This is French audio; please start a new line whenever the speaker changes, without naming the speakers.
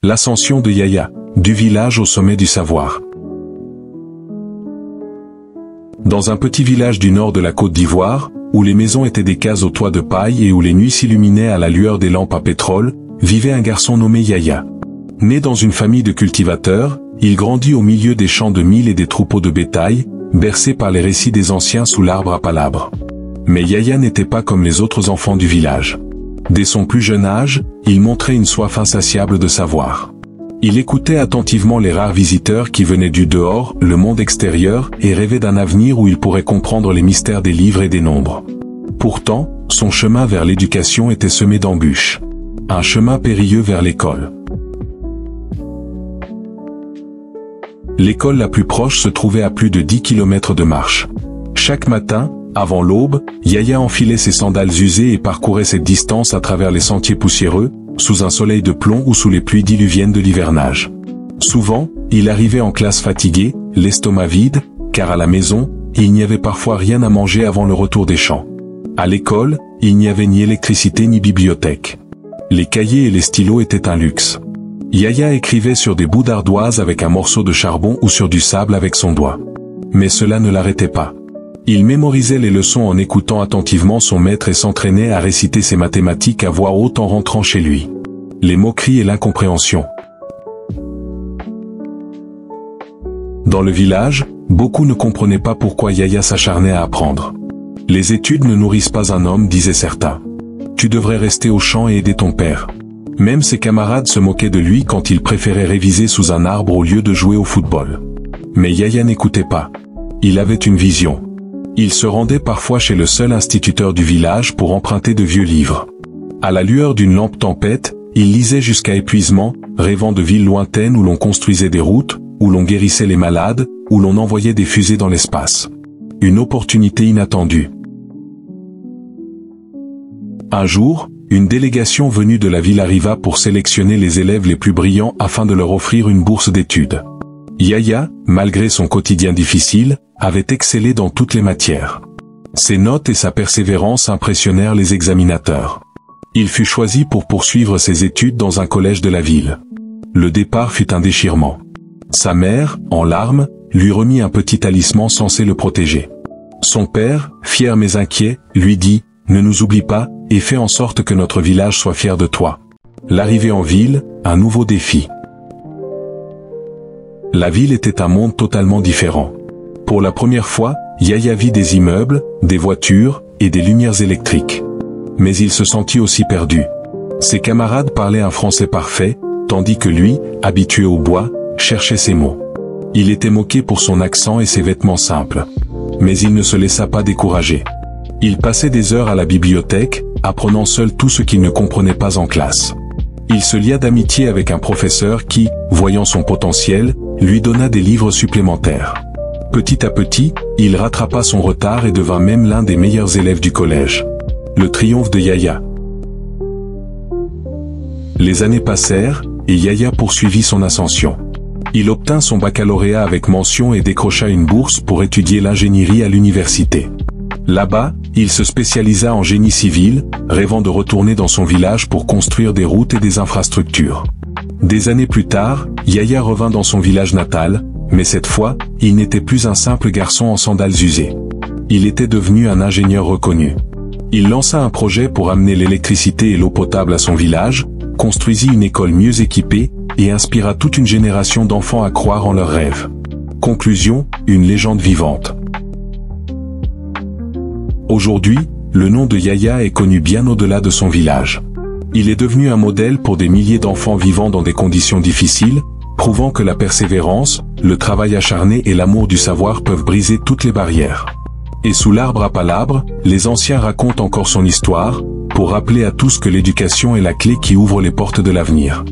L'ascension de Yaya, du village au sommet du savoir. Dans un petit village du nord de la Côte d'Ivoire, où les maisons étaient des cases au toit de paille et où les nuits s'illuminaient à la lueur des lampes à pétrole, vivait un garçon nommé Yaya. Né dans une famille de cultivateurs, il grandit au milieu des champs de mil et des troupeaux de bétail, bercé par les récits des anciens sous l'arbre à palabres. Mais Yaya n'était pas comme les autres enfants du village. Dès son plus jeune âge, il montrait une soif insatiable de savoir. Il écoutait attentivement les rares visiteurs qui venaient du dehors, le monde extérieur, et rêvait d'un avenir où il pourrait comprendre les mystères des livres et des nombres. Pourtant, son chemin vers l'éducation était semé d'embûches. Un chemin périlleux vers l'école. L'école la plus proche se trouvait à plus de 10 km de marche. Chaque matin, avant l'aube, Yaya enfilait ses sandales usées et parcourait cette distance à travers les sentiers poussiéreux, sous un soleil de plomb ou sous les pluies diluviennes de l'hivernage. Souvent, il arrivait en classe fatigué, l'estomac vide, car à la maison, il n'y avait parfois rien à manger avant le retour des champs. À l'école, il n'y avait ni électricité ni bibliothèque. Les cahiers et les stylos étaient un luxe. Yaya écrivait sur des bouts d'ardoise avec un morceau de charbon ou sur du sable avec son doigt. Mais cela ne l'arrêtait pas. Il mémorisait les leçons en écoutant attentivement son maître et s'entraînait à réciter ses mathématiques à voix haute en rentrant chez lui. Les moqueries et l'incompréhension. Dans le village, beaucoup ne comprenaient pas pourquoi Yaya s'acharnait à apprendre. Les études ne nourrissent pas un homme, disaient certains. Tu devrais rester au champ et aider ton père. Même ses camarades se moquaient de lui quand il préférait réviser sous un arbre au lieu de jouer au football. Mais Yaya n'écoutait pas. Il avait une vision. Il se rendait parfois chez le seul instituteur du village pour emprunter de vieux livres. À la lueur d'une lampe tempête, il lisait jusqu'à épuisement, rêvant de villes lointaines où l'on construisait des routes, où l'on guérissait les malades, où l'on envoyait des fusées dans l'espace. Une opportunité inattendue. Un jour, une délégation venue de la ville arriva pour sélectionner les élèves les plus brillants afin de leur offrir une bourse d'études. Yaya, malgré son quotidien difficile, avait excellé dans toutes les matières. Ses notes et sa persévérance impressionnèrent les examinateurs. Il fut choisi pour poursuivre ses études dans un collège de la ville. Le départ fut un déchirement. Sa mère, en larmes, lui remit un petit talisman censé le protéger. Son père, fier mais inquiet, lui dit « Ne nous oublie pas, et fais en sorte que notre village soit fier de toi. » L'arrivée en ville, un nouveau défi. La ville était un monde totalement différent. Pour la première fois, Yaya vit des immeubles, des voitures, et des lumières électriques. Mais il se sentit aussi perdu. Ses camarades parlaient un français parfait, tandis que lui, habitué au bois, cherchait ses mots. Il était moqué pour son accent et ses vêtements simples. Mais il ne se laissa pas décourager. Il passait des heures à la bibliothèque, apprenant seul tout ce qu'il ne comprenait pas en classe. Il se lia d'amitié avec un professeur qui, voyant son potentiel, lui donna des livres supplémentaires. Petit à petit, il rattrapa son retard et devint même l'un des meilleurs élèves du collège. Le triomphe de Yaya. Les années passèrent, et Yaya poursuivit son ascension. Il obtint son baccalauréat avec mention et décrocha une bourse pour étudier l'ingénierie à l'université. Là-bas, il se spécialisa en génie civil, rêvant de retourner dans son village pour construire des routes et des infrastructures. Des années plus tard, Yaya revint dans son village natal, mais cette fois, il n'était plus un simple garçon en sandales usées. Il était devenu un ingénieur reconnu. Il lança un projet pour amener l'électricité et l'eau potable à son village, construisit une école mieux équipée, et inspira toute une génération d'enfants à croire en leurs rêves. Conclusion, une légende vivante. Aujourd'hui, le nom de Yaya est connu bien au-delà de son village. Il est devenu un modèle pour des milliers d'enfants vivant dans des conditions difficiles, prouvant que la persévérance, le travail acharné et l'amour du savoir peuvent briser toutes les barrières. Et sous l'arbre à palabres, les anciens racontent encore son histoire, pour rappeler à tous que l'éducation est la clé qui ouvre les portes de l'avenir.